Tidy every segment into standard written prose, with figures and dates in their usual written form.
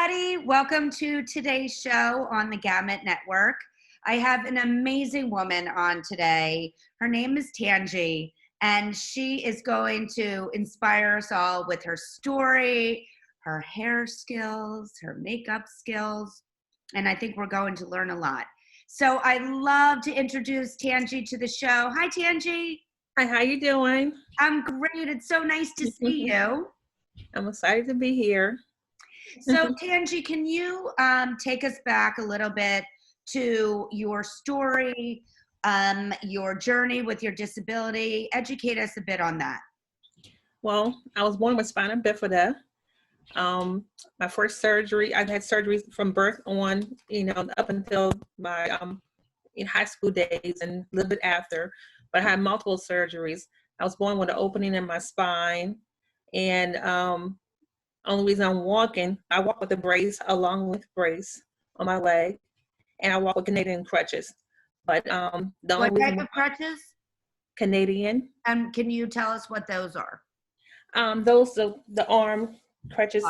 everybody. Welcome to today's show on the Gamut Network. I have an amazing woman on today. Her name is Tangie, and she is going to inspire us all with her story, her hair skills, her makeup skills, and I think we're going to learn a lot. So I'd love to introduce Tangie to the show. Hi, Tangie. Hi, how you doing? I'm great. It's so nice to see you. I'm excited to be here. So Tangie, can you take us back a little bit to your story, your journey with your disability? Educate us a bit on that. Well, I was born with spina bifida. My first surgery, I've had surgeries from birth on, up until my in high school days and a little bit after, but I had multiple surgeries. I was born with an opening in my spine, and only reason I'm walking, I walk with a brace, along with brace on my leg, and I walk with Canadian crutches. But the only What reason type of crutches? Canadian. And can you tell us what those are? Those the arm crutches.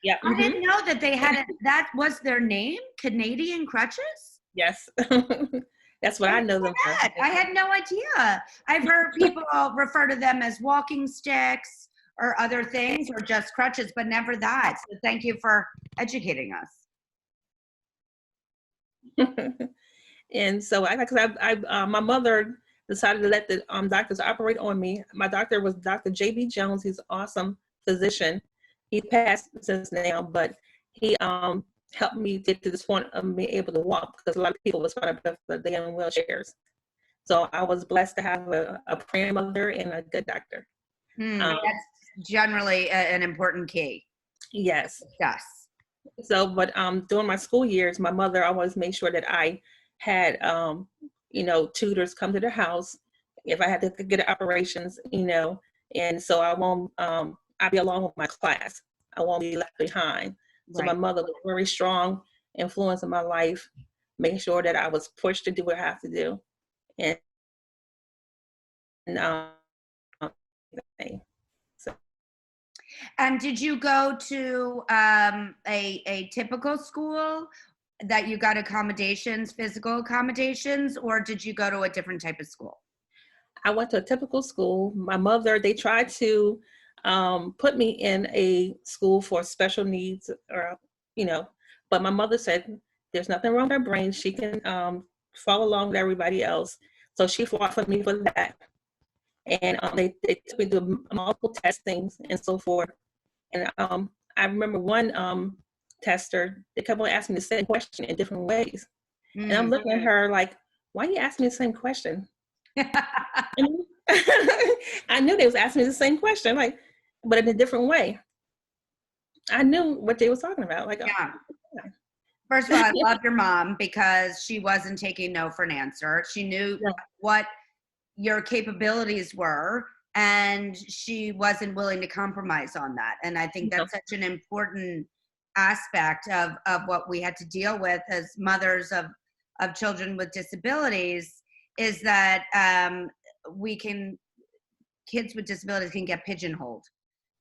Yeah. I didn't know that they had that was their name, Canadian crutches? Yes. That's what I know them for. I had no idea. I've heard people refer to them as walking sticks or other things, or just crutches, but never that. So thank you for educating us. And so my mother decided to let the doctors operate on me. My doctor was Dr. J.B. Jones. He's an awesome physician. He passed since now, but he helped me get to this point of being able to walk, because a lot of people was trying to they in wheelchairs. So I was blessed to have a praying mother and a good doctor. That's generally an important key. Yes. Yes. So, but during my school years, my mother always made sure that I had, tutors come to the house if I had to get operations, and so I won't, I'll be along with my class. I won't be left behind. So my mother was a very strong influence in my life, making sure that I was pushed to do what I have to do. And And did you go to a typical school that you got accommodations, physical accommodations, or did you go to a different type of school? I went to a typical school. My mother, they tried to put me in a school for special needs, or, but my mother said, there's nothing wrong with her brain. She can follow along with everybody else. So she fought for me for that. And they took me to multiple testings and so forth. And I remember one tester, they kept on asking me the same question in different ways. And I'm looking at her like, why are you asking me the same question? I knew they was asking me the same question, like, but in a different way. I knew what they was talking about. Like, yeah. First of all, I love your mom because she wasn't taking no for an answer. She knew what your capabilities were, and she wasn't willing to compromise on that. And I think that's such an important aspect of what we had to deal with as mothers of children with disabilities, is that kids with disabilities can get pigeonholed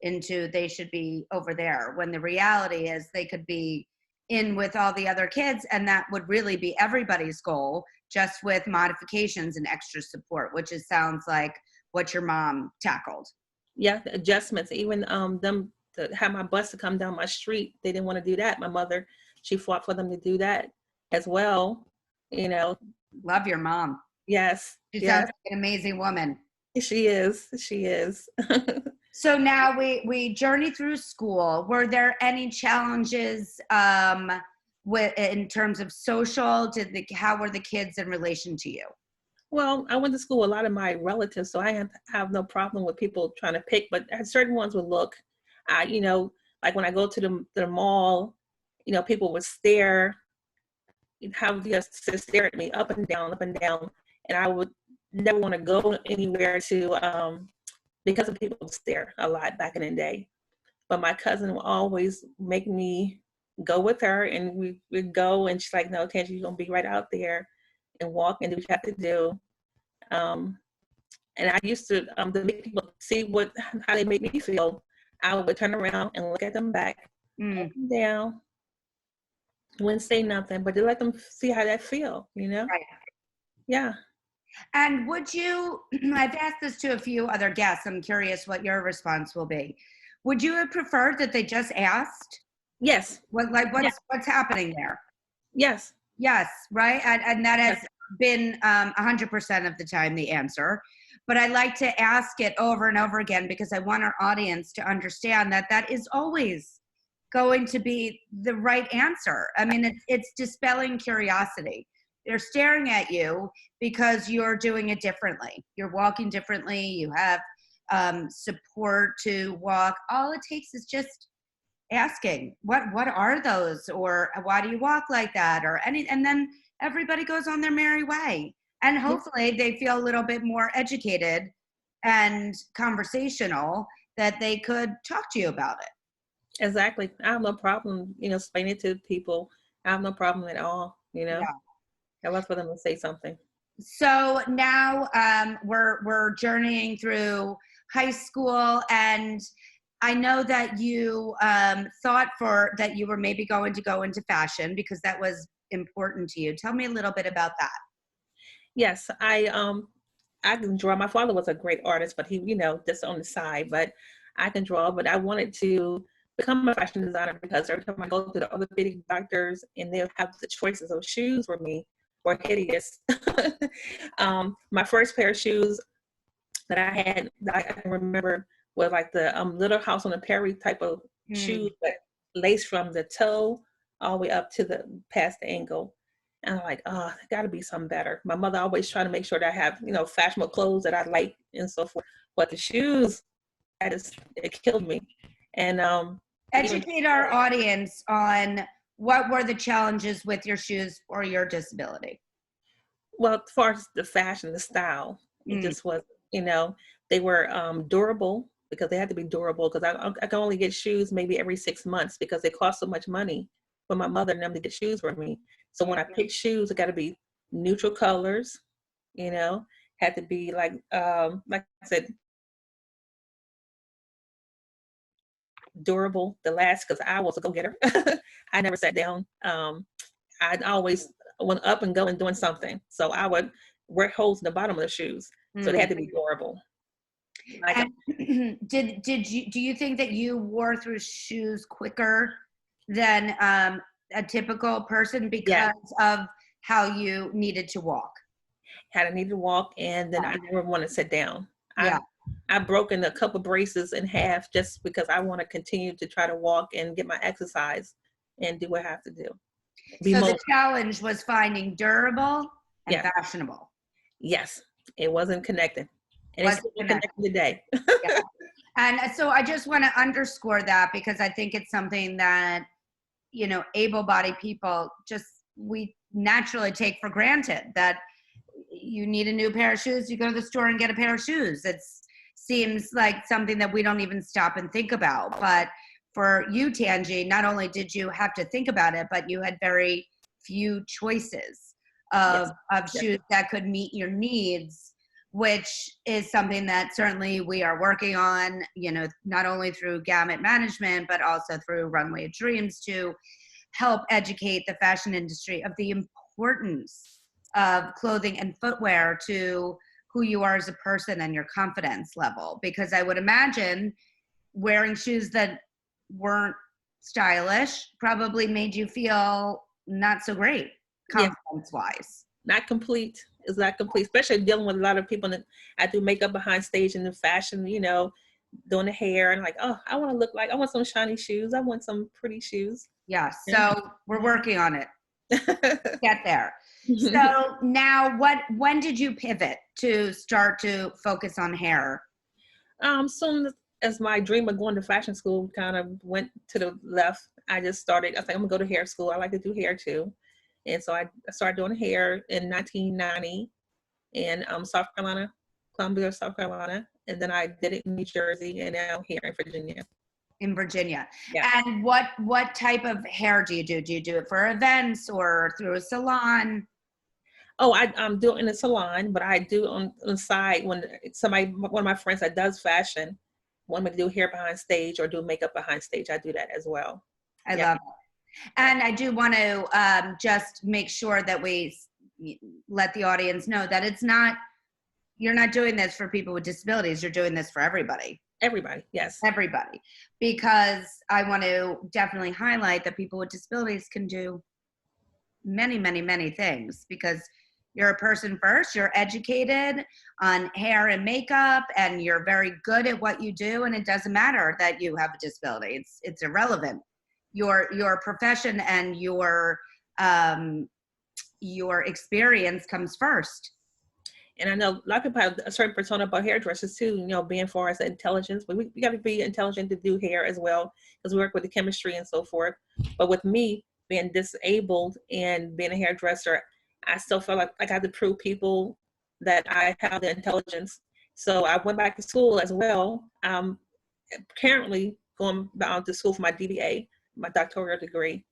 into they should be over there, when the reality is they could be in with all the other kids, and that would really be everybody's goal, just with modifications and extra support, which sounds like what your mom tackled. Yeah, the adjustments, even them to have my bus to come down my street, they didn't want to do that. My mother, she fought for them to do that as well. Love your mom. Yes. She sounds like an amazing woman. She is. She is. So now we journey through school. Were there any challenges in terms of social? How were the kids in relation to you? Well, I went to school with a lot of my relatives, so I have no problem with people trying to pick, but certain ones would look, like when I go to the mall, people would stare, stare at me up and down, and I would never want to go anywhere because of people would stare a lot back in the day. But my cousin would always make me go with her, and we'd go, and she's like, no, Tangie, you're going to be right out there and walk and do what you have to do. And I used to make people see how they make me feel. I would turn around and look at them back, up and down, Wouldn't say nothing, but to let them see how that feel, you know? Right. Yeah. And would you, I've asked this to a few other guests. I'm curious what your response will be. Would you have preferred that they just asked? Yes. What, like, Yes. what's happening there? Yes. Yes, right? And that has Yes. been 100% of the time the answer. But I like to ask it over and over again because I want our audience to understand that that is always going to be the right answer. I mean, it's dispelling curiosity. They're staring at you because you're doing it differently. You're walking differently. You have support to walk. All it takes is just asking, what are those, or why do you walk like that, or any, and then everybody goes on their merry way. And hopefully they feel a little bit more educated and conversational that they could talk to you about it. Exactly. I have no problem, explaining it to people. I have no problem at all, Yeah. I love for them to say something. So now we're journeying through high school, and I know that you thought that you were maybe going to go into fashion because that was important to you. Tell me a little bit about that. Yes, I can draw. My father was a great artist, but he, just on the side, but I can draw, but I wanted to become a fashion designer because every time I go to the orthopedic doctors and they'll have the choices of shoes for me were hideous. My first pair of shoes that I had, that I can remember, was like the Little House on the Prairie type of shoes, but lace from the toe all the way up to the past the ankle. And I'm like, oh, there got to be something better. My mother always trying to make sure that I have, fashionable clothes that I like and so forth. But the shoes, it killed me. And Educate our audience on what were the challenges with your shoes or your disability. Well, as far as the fashion, the style, it just was, they were durable because they had to be durable because I can only get shoes maybe every 6 months because they cost so much money for my mother and them to get shoes for me. So when I pick shoes, it got to be neutral colors, had to be like I said, durable, the last, because I was a go-getter. I never sat down. I always went up and go and doing something. So I would wear holes in the bottom of the shoes. So they had to be durable. And do you think that you wore through shoes quicker than a typical person because of how you needed to walk? Had I needed to walk, and then I never want to sit down. Yeah. I've broken a couple braces in half just because I want to continue to try to walk and get my exercise and do what I have to do. So the challenge was finding durable and fashionable. Yes, it wasn't connected. And it's connected today. Yeah. And so I just want to underscore that because I think it's something that, able-bodied people we naturally take for granted, that you need a new pair of shoes, you go to the store and get a pair of shoes. It seems like something that we don't even stop and think about. But for you, Tangie, not only did you have to think about it, but you had very few choices of shoes that could meet your needs, which is something that certainly we are working on, not only through Gamut Management, but also through Runway of Dreams to help educate the fashion industry of the importance of clothing and footwear to who you are as a person and your confidence level. Because I would imagine wearing shoes that weren't stylish probably made you feel not so great confidence-wise. Not complete. It's not complete, especially dealing with a lot of people that I do makeup behind stage and the fashion, doing the hair and like, oh, I want some shiny shoes. I want some pretty shoes. Yeah, so we're working on it. Get there. So now when did you pivot to start to focus on hair? Soon as my dream of going to fashion school kind of went to the left, I just started, I think I'm gonna go to hair school. I like to do hair too. And so I started doing hair in 1990 in South Carolina, Columbia, South Carolina. And then I did it in New Jersey and now here in Virginia. In Virginia. Yeah. And what type of hair do you do? Do you do it for events or through a salon? Oh, I'm doing in a salon, but I do on the side when one of my friends that does fashion want me to do hair behind stage or do makeup behind stage. I do that as well. I love it. And I do want to just make sure that we let the audience know that you're not doing this for people with disabilities. You're doing this for everybody. Everybody, yes. Everybody. Because I want to definitely highlight that people with disabilities can do many, many, many things, because you're a person first, you're educated on hair and makeup, and you're very good at what you do, and it doesn't matter that you have a disability. It's irrelevant. Your profession and your experience comes first. And I know a lot of people have a certain persona about hairdressers too, you know, being far as intelligence, but we got to be intelligent to do hair as well, because we work with the chemistry and so forth. But with me being disabled and being a hairdresser, I still feel like I had to prove people that I have the intelligence. So I went back to school as well. I'm currently going back to school for my DBA, my doctoral degree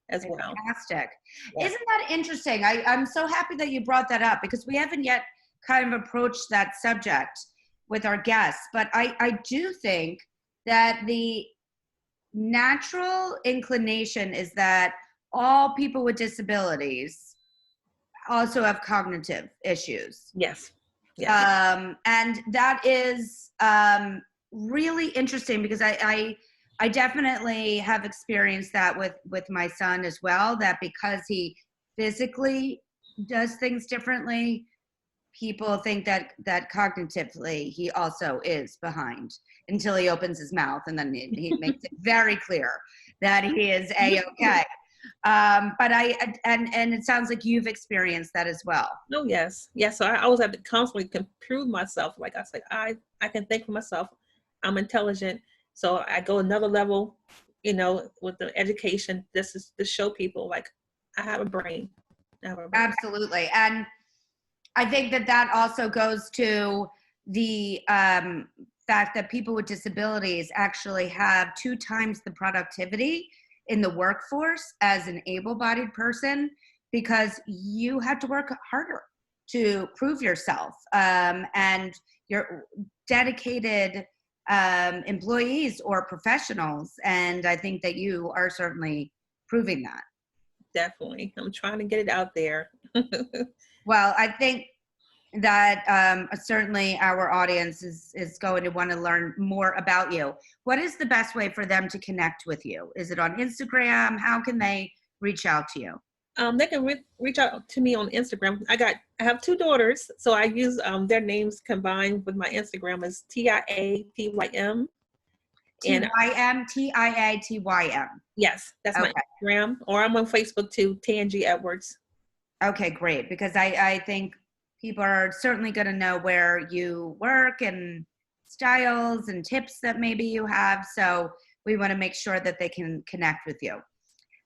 as well. Fantastic. Yeah. Isn't that interesting? I'm so happy that you brought that up, because we haven't yet kind of approached that subject with our guests. But I do think that the natural inclination is that all people with disabilities also have cognitive issues. Yes. Yeah. And that is really interesting, because I definitely have experienced that with my son as well, that because he physically does things differently, people think that cognitively he also is behind, until he opens his mouth, and then he makes it very clear that he is A-okay. But and it sounds like you've experienced that as well. Oh, yes. Yes. So I always have to constantly prove myself. Like I said, I can think for myself. I'm intelligent. So I go another level, you know, with the education. This is to show people like I have a brain. Absolutely. And I think that also goes to the fact that people with disabilities actually have 2 times the productivity in the workforce as an able-bodied person, because you have to work harder to prove yourself, and you're dedicated employees or professionals. And I think that you are certainly proving that. Definitely. I'm trying to get it out there. Well, I think that certainly our audience is going to want to learn more about you. What is the best way for them to connect with you? Is it on Instagram? How can they reach out to you? They can reach out to me on Instagram. I have 2 daughters, so I use their names combined with my Instagram is TIATYM. TIATYM. Yes, that's my Instagram. Or I'm on Facebook too, Tangie Edwards. Okay, great. Because I think people are certainly going to know where you work and styles and tips that maybe you have. So we want to make sure that they can connect with you.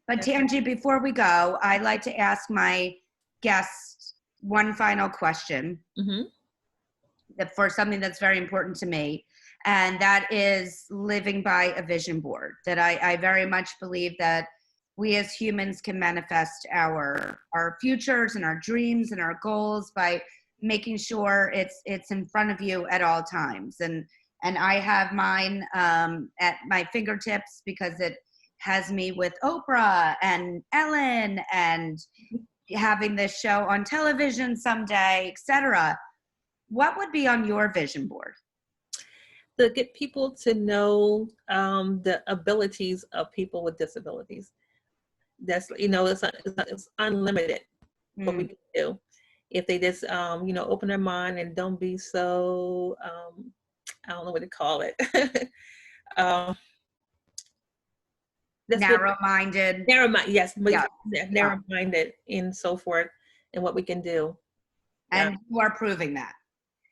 But Tangie, before we go, I like to ask my guests one final question for something that's very important to me. And that is living by a vision board. That I very much believe that we as humans can manifest our futures and our dreams and our goals by making sure it's in front of you at all times. And I have mine at my fingertips, because it has me with Oprah and Ellen and having this show on television someday, etc. What would be on your vision board? To get people to know the abilities of people with disabilities. That's, you know, it's unlimited what we can do if they just you know, open their mind and don't be so I don't know what to call it. Narrow-minded. Yes, Yeah. narrow-minded and so forth, and what we can do. And you are proving that.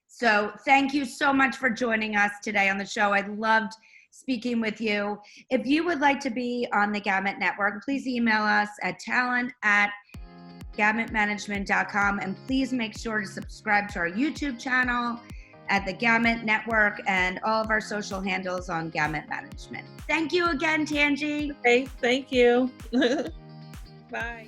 So thank you so much for joining us today on the show. I loved speaking with you. If you would like to be on the Gamut Network, please email us at talent@gamutmanagement.com, and please make sure to subscribe to our YouTube channel at the Gamut Network and all of our social handles on Gamut Management. Thank you again, Tangie. Okay, thank you. Bye.